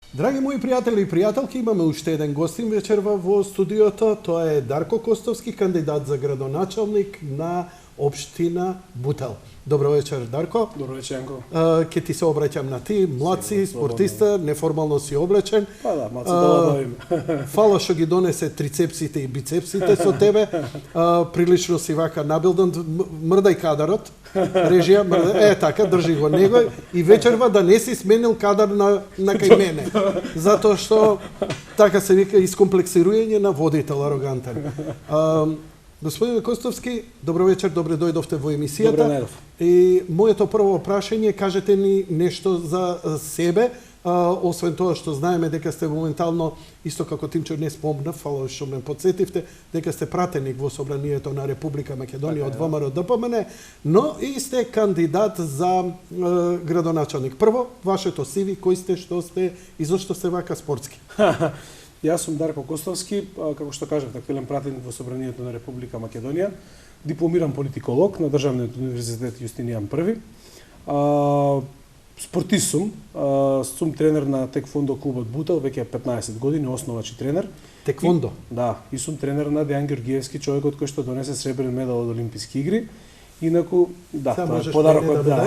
Драги мои пријатели и пријателки, имаме уште еден гостин вечерва во студиото. Тоа е Дарко Костовски, кандидат за градоначалник на општина Бутел. Добро вечер, Дарко. Добро вечер, Јанко. Ке ти се обраќам на ти, млад си, спортиста, неформално си облечен. Па да, малце да бавим. Фала што ги донесе трицепсите и бицепсите со тебе. Прилично си вака набилдан, мрдај кадарот. Режија, така, држи го него и вечерва да не си сменил кадар на кај мене. Затоа што така се вика искомплексирање на водител арогантен. Господине Костовски, добро вечер, добре дојдовте во емисијата. Добре најдов. И моето прво прашање, кажете ни нешто за себе, освен тоа што знаеме дека сте моментално, исто како Тимчо не спомнав, фала што ме подсетивте, дека сте пратеник во собранието на Република Македонија од ВМРО ДПМН, но и сте кандидат за градоначалник. Прво, вашето CV, кој сте, што сте и зошто сте вака спортски? Јас сум Дарко Костовски, како што кажав, активен пратеник во собранието на Република Македонија, дипломиран политиколог на Државниот универзитет Јустинијан I. Спортист сум тренер на теквондо клубот Бутел, веќе 15 години, основач и тренер. Теквондо? Да, и сум тренер на Дејан Георгиевски, човекот кој што донесе сребрен медал од Олимписки игри. Инаку, да, тоа е подарокот, да.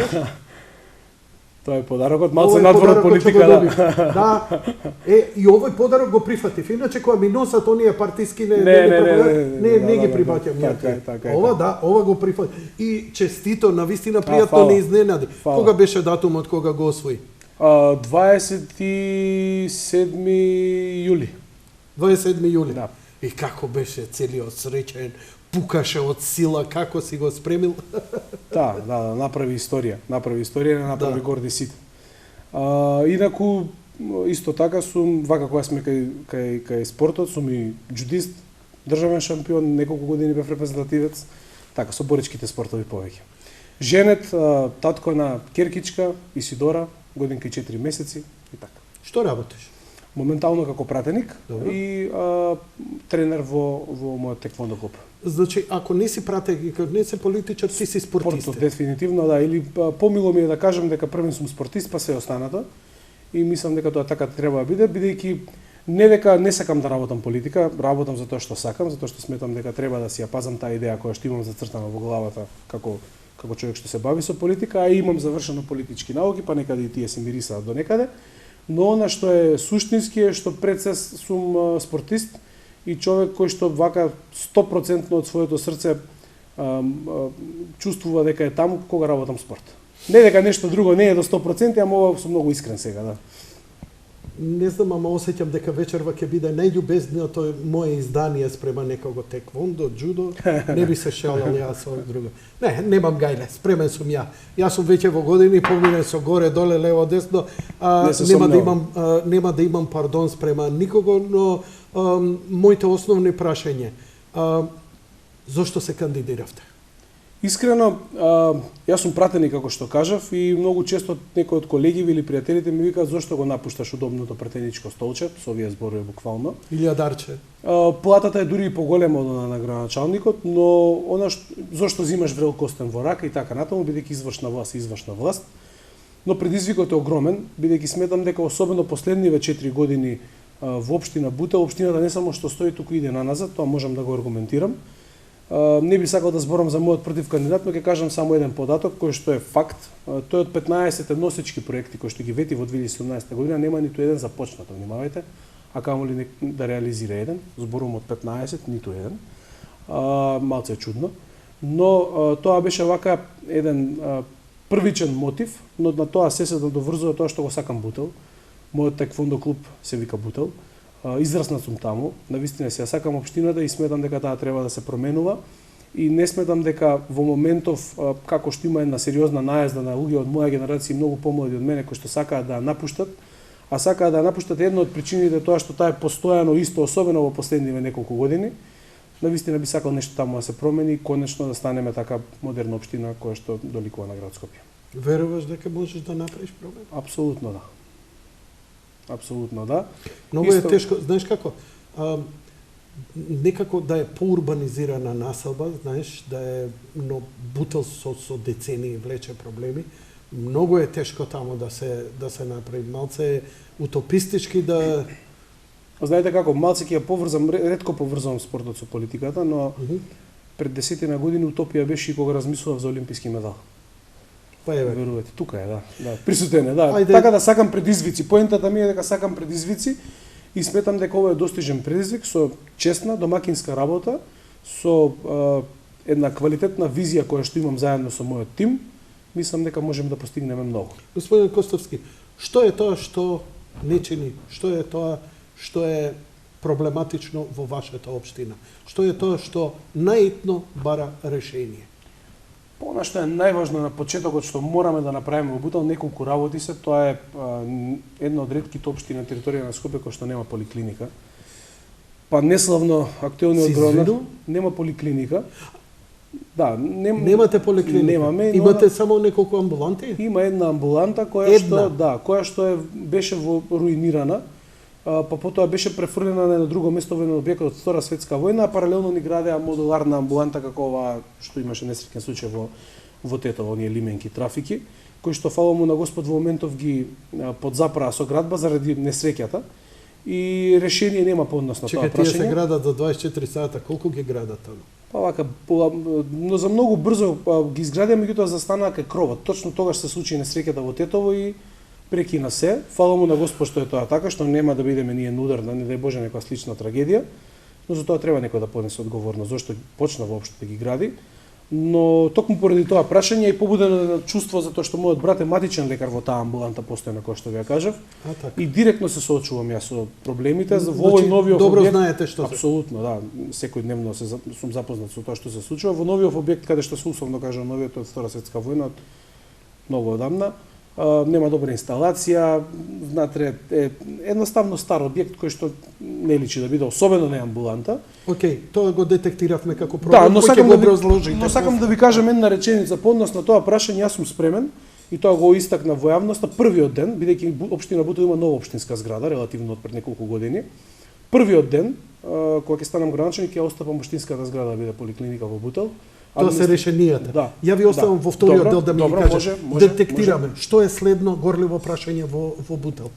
Тоа е подарокот, малце надвор од политика, да. Да, и овој подарок го прифатив. Иначе кога ми носат оние партиски не ги прибаќам ја. Ова го прифатив. И честито, навистина пријатно не изненади. Кога беше датумот кога го освои? 27 јули. 27 јули. Да. И како беше целиот среќен, пукаше од сила, како си го спремил? Да, направи историја, направи горди сите. Инаку, исто така сум, вака кога сме кај спортот, сум и джудист, државен шампион, неколку години бев репрезентативец, така, со боричките спортови повеќе. Женет, татко на керкичка, Исидора, годинка и 4 месеци, и така. Што работиш? Моментално како пратеник. Добро. И тренер во мојот теквондо клуб. Значи, ако не си пратеник, не си политичар, ти си спортист. Спортот, дефинитивно, да. Или помило ми е да кажам дека првен сум спортист, па се останато. И мислам дека тоа така треба да биде, бидејќи не дека не сакам да работам политика, работам за тоа што сакам, затоа што сметам дека треба да си ја пазам таа идеја која што имам зацртана во главата како човек што се бави со политика, а имам завршено политички науки, па некаде и тие се мирисаат до некаде. Но она што е суштински е што пред се сум спортист и човек кој што вака 100% од своето срце чувствува дека е таму кога работам спорт. Не дека нешто друго не е до 100%, ама ова сум многу искрен сега, да. Не знам, ама осеќам дека вечерва ќе биде најљубезниото моje издание спрема некого теквондо, джудо, не би се шалал јас со друго. Не, немам гајле, спремен сум ја. Јас сум веќе во години, поминен со горе, доле, лево, десно, нема да имам пардон спрема никого, но моите основни прашање, зошто се кандидиравте? Искрено, јас сум пратеник, како што кажав, и многу често некои од колегиви или пријателите ми викаат зошто го напушташ удобното пратеничко столче, со овие зборови буквално. Илјадарче. Платата е дури и поголема од на градоначалникот, но зошто взимаш врелкостен во рака и така натаму, бидејќи извршна власт. Но предизвикот е огромен, бидејќи сметам дека особено последниве 4 години во општина Бутел, општината не само што стои, туку иде наназад, тоа можам да го аргументирам. Не би сакал да зборам за мојот против кандидат, но ќе кажам само еден податок кој што е факт. Тој од 15 носечки проекти кои што ги вети во 2017 година нема ниту еден започнат, внимавајте, а камоли да реализира еден. Зборувам од 15, ниту еден. Малце чудно, но тоа беше вака еден првичен мотив, но на тоа се доврзува тоа што го сакам Бутел. Мојот теквондо клуб се вика Бутел. Израснат сум таму, навистина се ја сакам општината и сметам дека таа треба да се променува и не сметам дека во моментов како што има една сериозна најазда на луѓе од моја генерација и многу помлади од мене кои што сакаат да ја напуштат, една од причините тоа што таа е постојано исто, особено во последниве неколку години. Навистина би сакал нешто таму да се промени и конечно да станеме така модерна општина која што доликува на град Скопје. Веруваш дека можеш да направиш промена? Апсолутно да. Апсолутно да. Многу е тешко, знаеш како? Некако да е поурбанизирана населба, знаеш, да е, но Бутел со децении влече проблеми. многу е тешко таму да се направи. Малце е утопистички да Знаете како, малце ќе ја поврзам, ретко поврзувам спортот со политиката, но пред 10 години утопија беше и кога размислував за олимписки медал. па еве. Верувате, тука е, да. Присутен е, да. Ајде. Така да сакам предизвици. Поентата ми е дека сакам предизвици и сметам дека ова е достижен предизвик со честна домакинска работа, со една квалитетна визија која што имам заедно со мојот тим. Мислам дека можеме да постигнеме многу. Господин Костовски, што е тоа што не чини? Што е тоа што е проблематично во вашата општина? Што е тоа што наитно бара решение? Она што е најважно на почетокот што мораме да направиме во Бутел, неколку работи се, тоа е една од ретките општини на територија на Скопје која што нема поликлиника. Па неславно актуелниот градоначалник нема поликлиника. Да, Немате поликлиника? Немаме. Имате само неколку амбуланти? Има една амбуланта која што беше руинирана, па потоа беше префрлена на едно друго место во еден објект од Втора светска војна, а паралелно ни градеа модуларна амбуланта како ова што имаше несреќен случај во Тетово, оние лименки трафики, кои што фала му на Господ во моментов ги подзапраа со градба заради несреќата. И решение нема по однос на тоа прашање. Тие се градат за 24 сата, колку ги градат таму? Па вака, но за многу брзо ги изградија, меѓутоа застанаа кај кровот. Точно тогаш се случи несреќата во Тетово и прекина се. Фала му на Господ што е тоа така, што нема да бидеме ние на удар, не дај Боже некоја слична трагедија, но за тоа треба некој да понесе одговорност, зашто почна воопшто да ги гради. Но токму поради тоа прашање и побудено на чувство затоа што мојот брат е матичен лекар во таа амбуланта постојано кој што ви ја кажав. И директно се соочувам јас со проблемите во овој новиот добро објект. знаете што се. Апсолутно, да, секојдневно сум запознат со тоа што се случува во новиот објект каде што се условно кажам новиот од Втора светска војна од многу одамна. Нема добра инсталација, внатре е едноставно стар објект кој што не личи да биде, особено не амбуланта. Океј, тоа го детектиравме како проблем, Да, но сакам да ви кажам една реченица по однос на тоа прашање, јас сум спремен и тоа го истакна во јавноста првиот ден, бидејќи општина Бутел има нова општинска зграда, релативно од пред неколку години. Првиот ден, кога ќе станам градоначалник, ќе остапам општинската зграда да биде поликлиника во Бутел. Тоа се решенијата. Да. Ја ви оставам во вториот дел да ми ги кажете. Детектираме. Може. Што е следно горливо прашање во Бутел?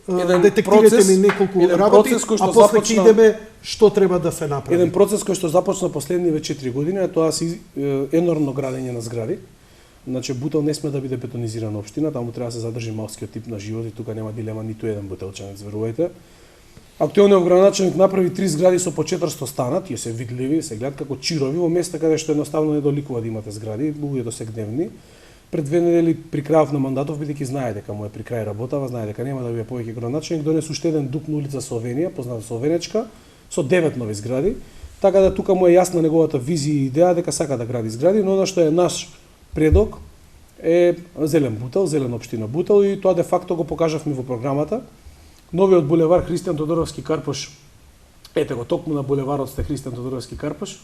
Еден Детектирате процес, ми неколку еден работи, процес кој што а после ќе започна- идеме што треба да се направи. Еден процес кој што започна последниве 4 години, е тоа си енормно градење на згради. Значи Бутел не сме да биде бетонизирана општина, таму треба да се задржи малскиот тип на живот и тука нема дилема ниту еден бутелчанец, верувајте. Актуелниот градоначалник направи 3 згради со по 400 стана, тие се видливи, се гледат како чирови во места каде што едноставно не доликува да имате згради, луѓето се гневни. Пред 2 недели при крајот на мандатов, бидејќи знае дека му е при крај работава, знае дека нема да биде повеќе градоначалник, донес уште еден дуп на улица Словенија, позната Словенечка, со 9 нови згради. Така да тука му е јасна неговата визија и идеја дека сака да гради згради, но она што е наш предок е зелен Бутел, зелена општина Бутел и тоа де факто го покажавме во програмата. Новиот булевар Христијан Тодоровски Карпош, ете го, токму на булеварот сте Христијан Тодоровски Карпош.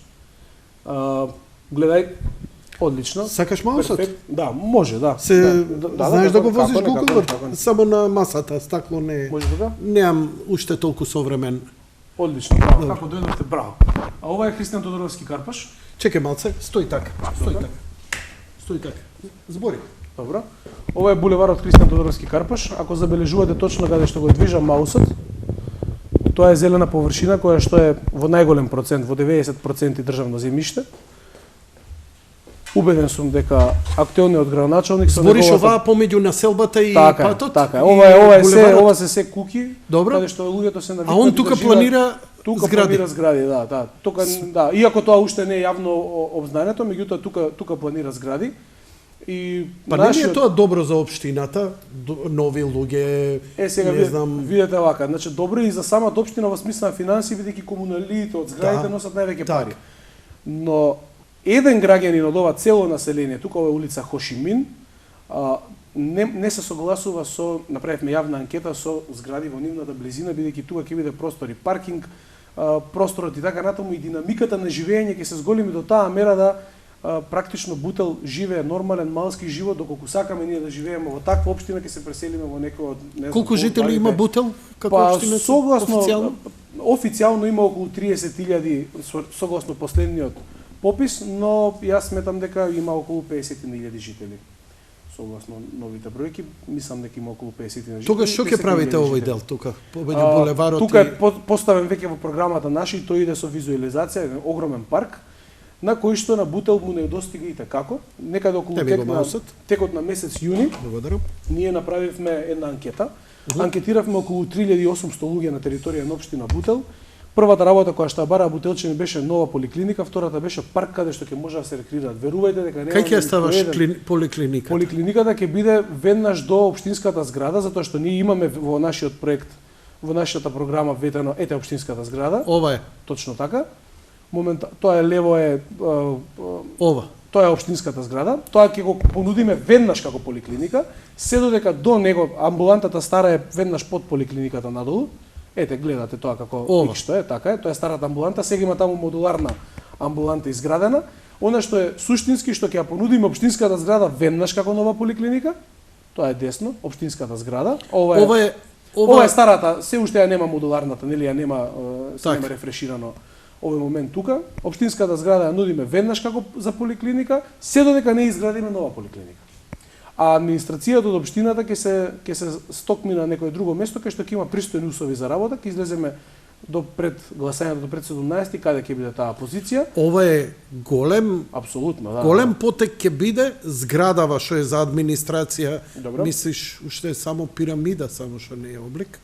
Гледај, одлично. Сакаш маусот? Да, може, да. Знаеш да го возиш како не, Google? како не. Само на масата, стакло не. Може така? Немам уште толку современ. Одлично, браво. Како дојдовте, браво. А ова е Христијан Тодоровски Карпош. Чекај малце, стој така. Стој така. Збори. Добро. Ова е булеварот Христијан Тодоровски Карпош. Ако забележувате точно каде што го движам маусот, тоа е зелена површина која што е во најголем процент, во 90% државно земјиште. Убеден сум дека актуелниот градоначалник со Збориш оваа помеѓу населбата и патот? Така, ова се куки, Добро. каде што луѓето се навикнати. А он тука планира тука згради. планира згради, да. Тука да, иако тоа уште не е јавно обзнането, меѓутоа тука планира згради. И Па не е тоа добро за општината, нови луѓе, сега не знам. видете вака, значи добро и за самата општина во смисла на финансии, бидејќи комуналите од зградите носат највеќе пари. Но еден граѓанин од ова цело население, тука ова е улица Хошимин, не се согласува со, направивме јавна анкета со згради во нивната близина, бидејќи тука ќе биде простор и паркинг, просторот и така натаму и динамиката на живење ќе се зголеми до таа мера да практично Бутел живее нормален малски живот, доколку сакаме ние да живееме во таква општина, ќе се преселиме во некој од не знам Колку жители има Бутел како општина? Согласно официјално? официјално има околу 30.000 согласно последниот попис, но јас сметам дека има околу 50.000 жители. согласно новите бројки, мислам дека има околу 50 на жители. Тогаш што ќе правите овој дел тука? Помеѓу булеварот тука е поставен веќе во програмата наши, тој иде со визуализација, еден огромен парк, на кој што на Бутел му недостига и како. Некаде околу текот на месец јуни, ние направивме една анкета. Анкетиравме околу 3800 луѓе на територија на општина Бутел. Првата работа која што ја бара Бутелчани беше нова поликлиника, втората беше парк каде што ќе може да се рекреираат. Верувајте дека нема. Кај ќе ставаш поликлиниката? Поликлиниката ќе биде веднаш до општинската зграда, затоа што ние имаме во нашиот проект, во нашата програма ветено ете општинската зграда. Ова е. Точно така. Тоа е лево е ова. Тоа е општинската зграда. Тоа ќе го понудиме веднаш како поликлиника, се додека до него амбулантата стара е веднаш под поликлиниката надолу. Ете, гледате тоа како што е, така е. Тоа е старата амбуланта, сега има таму модуларна амбуланта изградена. Она што е суштински, што ќе ја понудиме општинската зграда веднаш како нова поликлиника, тоа е десно, општинската зграда. Ова е старата, се уште ја нема модуларната, нели ја нема, нема рефреширано овој момент тука. Општинската зграда ја нудиме веднаш како за поликлиника, се додека не изградиме нова поликлиника. А администрацијата од општината ќе се стокми на некое друго место кај што ќе има пристојни услови за работа, ќе излеземе до пред гласањето до пред 17 каде ќе биде таа позиција. Ова е голем, апсолутно, да. Голем потек ќе биде зградава што е за администрација. Добро. Мислиш уште е само пирамида, само што не е облик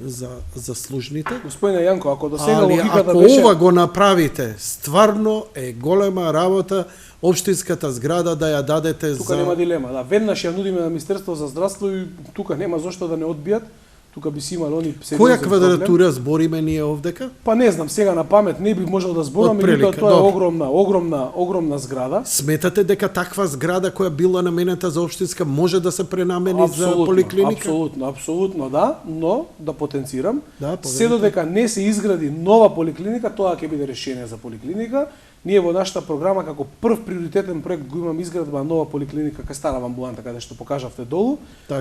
за служните. Господине Јанко, ако до сега логиката ако беше ова го направите, стварно е голема работа општинската зграда да ја дадете тука нема дилема, да. Веднаш ја нудиме на Министерство за здравство и тука нема зошто да не одбијат. Тука би си имали они која квадратура збориме ние овдека? Па не знам, сега на памет не би можел да зборам, меѓутоа тоа е огромна зграда. Сметате дека таква зграда која била наменета за општинска може да се пренамени за поликлиника? Апсолутно да, но да потенцирам, се додека не се изгради нова поликлиника, тоа ќе биде решение за поликлиника. Ние во нашата програма како прв приоритетен проект го имам изградба на нова поликлиника кај старава амбуланта каде што покажавте долу.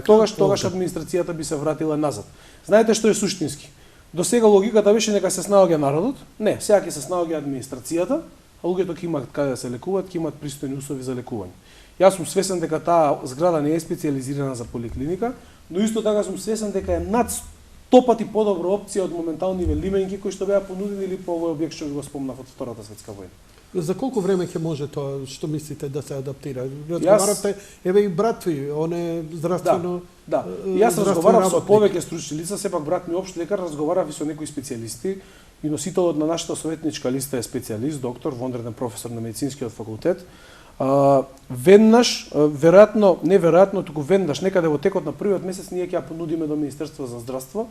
Тогаш администрацијата би се вратила назад. Знаете што е суштински? До сега логиката беше нека се снаоѓа народот. Не, сега ќе се снаоѓа администрацијата, а луѓето ќе имаат каде да се лекуваат, ќе имаат пристојни услови за лекување. Јас сум свесен дека таа зграда не е специјализирана за поликлиника, но исто така сум свесен дека е над 100 пати подобра опција од моменталниве лименки кои што беа понудени или по овој објект што го спомнав од Втората светска војна. За колку време ќе може тоа, што мислите да се адаптира? Разговаравте, еве и брат ви, он е здравствено... Да. Јас разговарав со повеќе стручни лица, сепак брат ми општ лекар, разговарав и со некои специјалисти, и носителот на нашата советничка листа е специјалист, доктор, вонреден професор на медицинскиот факултет. Веднаш, неверојатно, туку веднаш, некаде во текот на првиот месец, ние ќе ја понудиме до Министерство за здравство,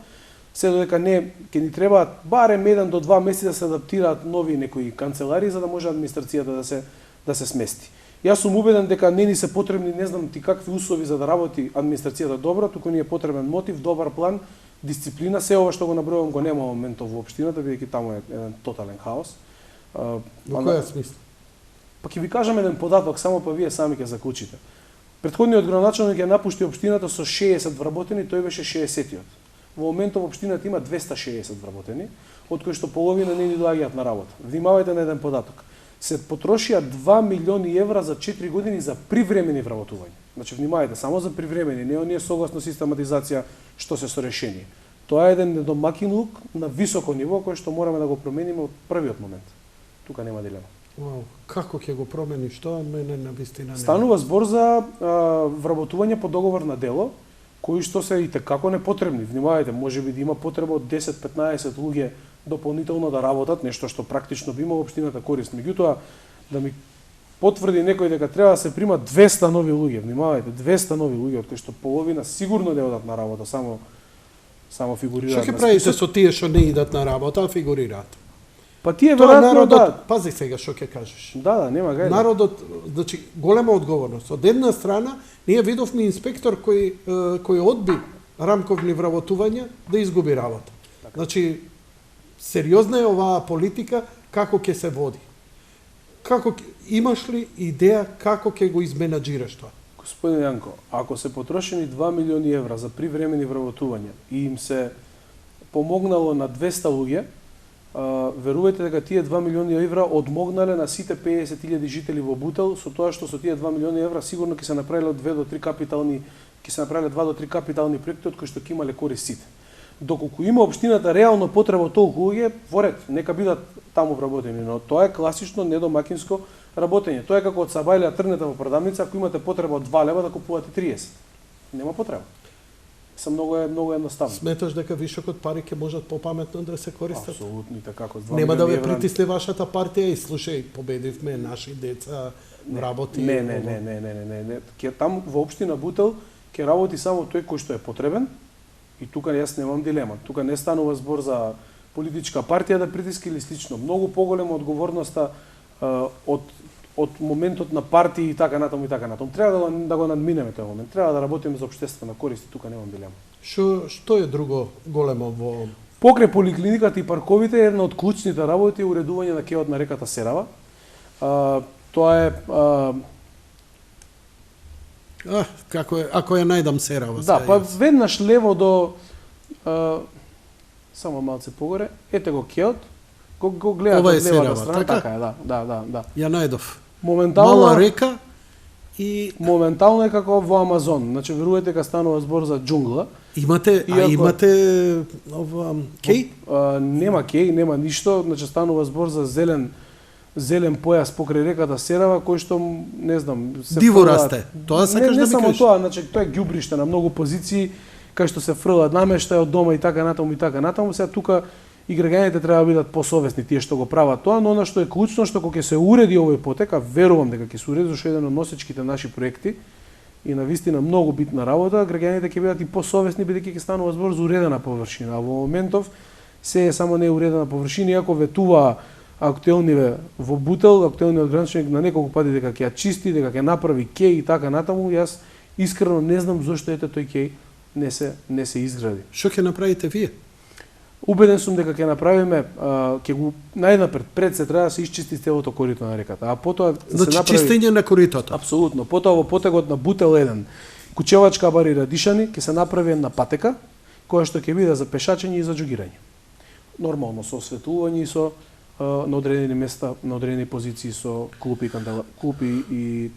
се додека не ќе ни требаат барем 1 до 2 месеци да се адаптираат нови некои канцелари за да може администрацијата да се смести. Јас сум убеден дека не ни се потребни не знам ти какви услови за да работи администрацијата добро, туку ни е потребен мотив, добар план, дисциплина, се ова што го набројувам го нема моментов во општината, бидејќи таму е еден тотален хаос. Во која смисла? Па ќе ви кажам еден податок, само па вие сами ќе заклучите. Претходниот градоначалник ја напушти општината со 60 вработени, тој беше 60-тиот. Во моментов општината има 260 вработени, од кои што половина не ни доаѓаат на работа. Внимавајте на еден податок. Се потрошија 2 милиони евра за 4 години за привремени вработувања. Значи внимавајте, само за привремени, не оние согласно систематизација што се со решение. Тоа е еден недомакинлук на високо ниво кој што мораме да го промениме од првиот момент. Тука нема дилема. Како ќе го промени што? Мене на вистина не. Станува збор за вработување по договор на дело, кои што се и како непотребни. Внимавајте, можеби да има потреба од 10-15 луѓе дополнително да работат, нешто што практично би имало општината корист. Меѓутоа, да ми потврди некој дека треба да се примат 200 нови луѓе. Внимавајте, 200 нови луѓе, од кои што половина сигурно не одат на работа, само фигурираат. Што ќе правите со тие што не идат на работа, а фигурираат? Па тие веројатно да. Пази сега што ќе кажеш. Да, нема гајде. Народот, значи голема одговорност. Од една страна, ние видовме инспектор кој одби рамковни вработувања да изгуби работа. Значи сериозна е оваа политика како ќе се води. Како имаш ли идеја како ќе го изменаџираш тоа? Господин Јанко, ако се потрошени 2 милиони евра за привремени вработувања и им се помогнало на 200 луѓе, верувајте дека тие 2 милиони евра одмогнале на сите 50.000 жители во Бутел, со тоа што со тие 2 милиони евра сигурно ќе се направиле 2 до 3 капитални проекти од кои што ќе имале корист сите. Доколку има општината реално потреба од толку луѓе, во ред, нека бидат таму вработени, но тоа е класично недомакинско работење. Тоа е како од Сабајле тргнете во продавница, ако имате потреба од 2 лева да купувате 30. Нема потреба. Многу едноставно. Сметаш дека вишокот пари ќе можат попаметно да се користат? Апсолутно и така, како 2 Нема да ве евра... притисне вашата партија и слушај, победивме наши деца, работи. Не. Ке там во општина Бутел ќе работи само тој кој што е потребен и тука јас немам дилема. Тука не станува збор за политичка партија да притиска или слично. Многу поголема одговорноста од моментот на партии и така натаму. Треба да го надминеме тој момент. Треба да работиме за општествена корист и тука немам дилема. Што е друго големо во Покрај поликлиниката и парковите, една од клучните работи е уредување на кеот на реката Серава. Тоа е ако ја најдам Серава. Да, па веднаш лево до само малце погоре, ете го кеот, го гледате ова е од левата Серава, страна, така е, да. Ја најдов. Моментално Мала река и моментално е како во Амазон. Значи верувајте дека станува збор за џунгла. имате ова кеј? Нема кеј, нема ништо, значи станува збор за зелен појас покрај реката Серава, кој што не знам, се диво фрла... расте. Тоа сакаш не да ми само кажеш? тоа, значи тоа е ѓубриште на многу позиции кај што се фрлат намештај од дома и така натаму. Сега тука и граѓаните треба да бидат посовесни тие што го прават тоа, но она што е клучно што кога ќе се уреди овој потека, верувам дека ќе се уреди, зашто еден од носечките наши проекти и на вистина многу битна работа, граѓаните ќе бидат и посовесни бидејќи ќе станува збор за уредена површина. А во моментов се е само не уредена површина, иако ветува актуелниве во Бутел, актуелниот граничник на неколку пати дека ќе ја чисти, дека ќе направи кеј и така натаму. Јас искрено не знам зошто ете тој кеј не се изгради. Што ќе направите вие? Убеден сум дека ќе направиме, ќе го најнапред пред се треба да се изчисти целото корито на реката, а потоа Значи се направи чистење на коритото. апсолутно. Потоа во потегот на Бутел 1, Кучевачка бари Радишани ќе се направи една патека која што ќе биде за пешачење и за џогирање. Нормално со осветлување и со на одредени места, на одредени позиции со клупи и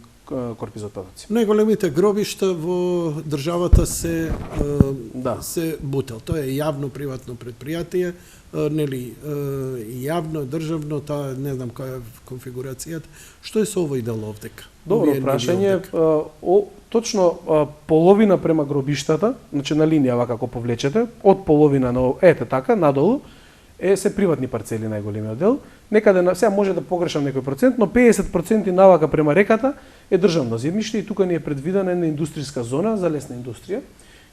корпи за отпадоци. Најголемите гробишта во државата се се Бутел. Тоа е јавно приватно предпријатие, нели јавно државно, таа не знам која е конфигурацијата. Што е со овој дел овдека? Добро прашање. Точно половина према гробиштата, значи на линија како повлечете, од половина на ете така надолу се приватни парцели најголемиот дел. Некаде сега може да погрешам некој процент, но 50% навака према реката е државно земјиште и тука ни е предвидена една индустријска зона за лесна индустрија,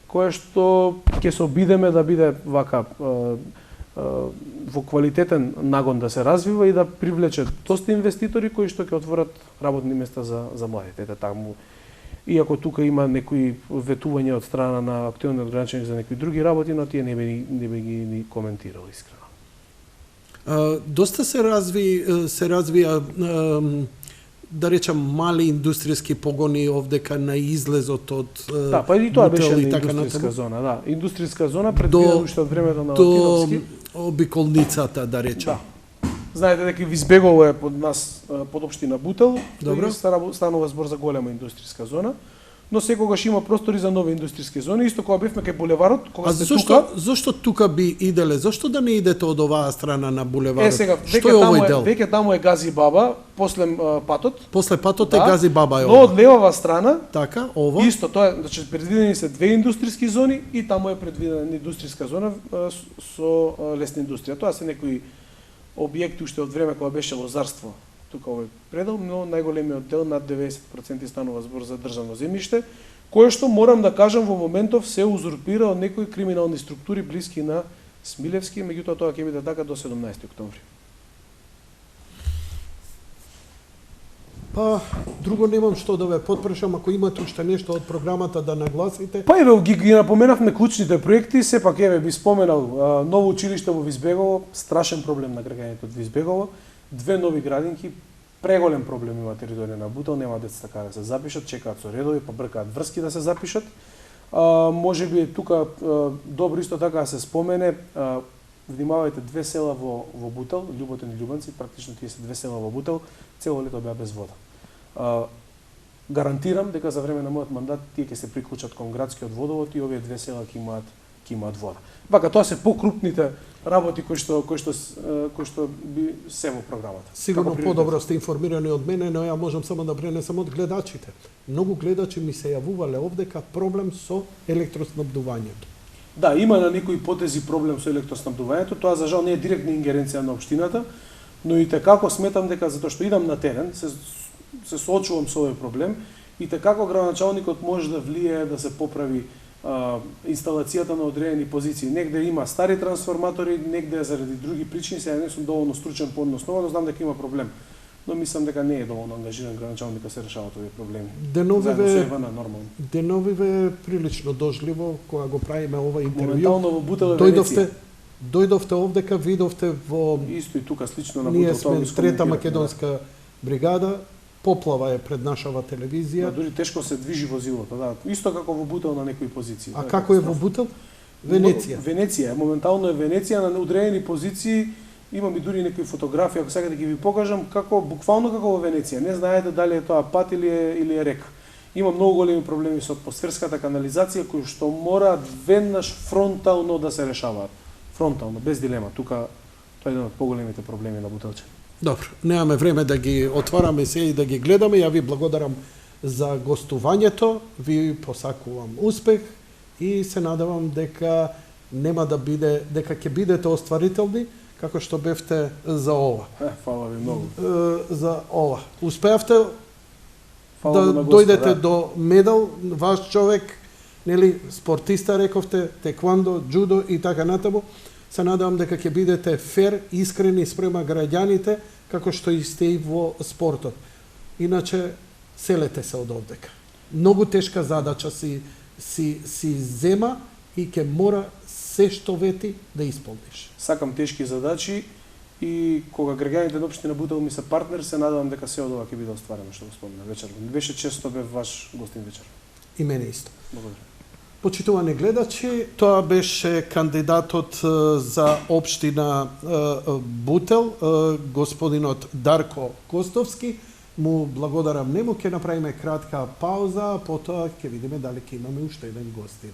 која што ќе се обидеме да биде вака во квалитетен нагон да се развива и да привлече доста инвеститори кои што ќе отворат работни места за младите. Ете таму. Иако тука има некои ветувања од страна на актуелниот граничник за некои други работи, но тие не би ги ни коментирал искрено. Доста се развија да речам мали индустријски погони овдека на излезот од да, па и тоа беше една така индустријска зона, да. Индустријска зона предвидена уште од времето на Титовски. До обиколницата, да речем. Да. Знаете дека Визбегово е под нас, под општина Бутел, Добро. Станува збор за голема индустријска зона, но секогаш има простори за нови индустријски зони, исто кога бевме кај булеварот, кога сте тука. Зошто тука би иделе? Зошто да не идете од оваа страна на булеварот? Сега, Што е овој дел? веќе таму е Гази Баба, после патот. После патот е Гази Баба е Но од левава страна, така, ова. исто тоа, значи предвидени се две индустријски зони и таму е предвидена индустријска зона со лесна индустрија. Тоа се некои објекти уште од време кога беше лозарство. Тука овој предел, но најголемиот дел над 90% станува збор за државно земјиште, кое што морам да кажам во моментов се узурпира од некои криминални структури блиски на Смилевски, меѓутоа тоа ќе биде така до 17 октомври. Па, друго немам што да ве потпрашам, ако имате уште нешто од програмата да нагласите. Па еве ги напоменавме клучните проекти, сепак еве би споменал ново училиште во Визбегово, страшен проблем на граѓаните од Визбегово, две нови градинки, преголем проблем има територија на Бутел, нема деца така да се запишат, чекаат со редови, па бркаат врски да се запишат. Може би тука добро исто така да се спомене, внимавајте, 2 села во Бутел, Љуботен и Љубанци, практично тие се 2 села во Бутел, цело лето беа без вода. Гарантирам дека за време на мојот мандат тие ќе се приклучат кон градскиот водовод и овие 2 села ќе имаат вода. Вака тоа се покрупните работи кои што би се во програмата. Сигурно подобро сте информирани од мене, но ја можам само да пренесам од гледачите. Многу гледачи ми се јавувале овдека проблем со електроснабдувањето. Да, има на некои потези проблем со електроснабдувањето, тоа за жал не е директна ингеренција на општината, но и како сметам дека затоа што идам на терен, се соочувам со овој проблем и како градоначалникот може да влијае да се поправи инсталацијата на одредени позиции. Негде има стари трансформатори, негде заради други причини, сега не сум доволно стручен по односно, но знам дека има проблем. Но мислам дека не е доволно ангажиран градоначалник да се решаваат овие проблеми. Деновиве прилично дожливо кога го правиме ова интервју. Моментално во Бутел е Венеција. Дојдовте овдека, видовте во исто и тука слично на Ние Бутел. сме трета македонска бригада. Поплава е пред нашава телевизија. Дури тешко се движи возилото, да. Исто како во Бутел на некои позиции. А како е во Бутел? Венеција. Венеција, моментално е Венеција на одредени позиции. Имам и дури некои фотографии, ако сакате да ги ви покажам, буквално како во Венеција. Не знаете дали е тоа пат или е река. Има многу големи проблеми со атмосферската канализација кои што мора веднаш фронтално да се решаваат. Фронтално, без дилема. Тука тоа е еден од поголемите проблеми на Бутелче. Добро, немаме време да ги отвараме се и да ги гледаме. Ја ви благодарам за гостувањето, ви посакувам успех и се надевам дека нема да биде, дека ќе бидете остварителни како што бевте за ова. Фала ви многу. За ова. Успеавте да дојдете до медал, ваш човек, нели, спортиста рековте, теквондо, джудо и така натаму. Се надевам дека ќе бидете фер, искрени спрема граѓаните, како што и сте и во спортот. Иначе, селете се од овдека. Многу тешка задача си зема и ќе мора се што вети да исполниш. Сакам тешки задачи и кога граѓаните на општина Бутел ми се партнер, се надевам дека се од ова ќе биде остварено, што го спомна вечер. Беше често бев ваш гостин вечер. И мене исто. Благодарам. Почитувани гледачи, тоа беше кандидатот за општина Бутел, господинот Дарко Костовски. Му благодарам нему, ќе направиме кратка пауза, потоа ќе видиме дали ќе имаме уште еден гостин.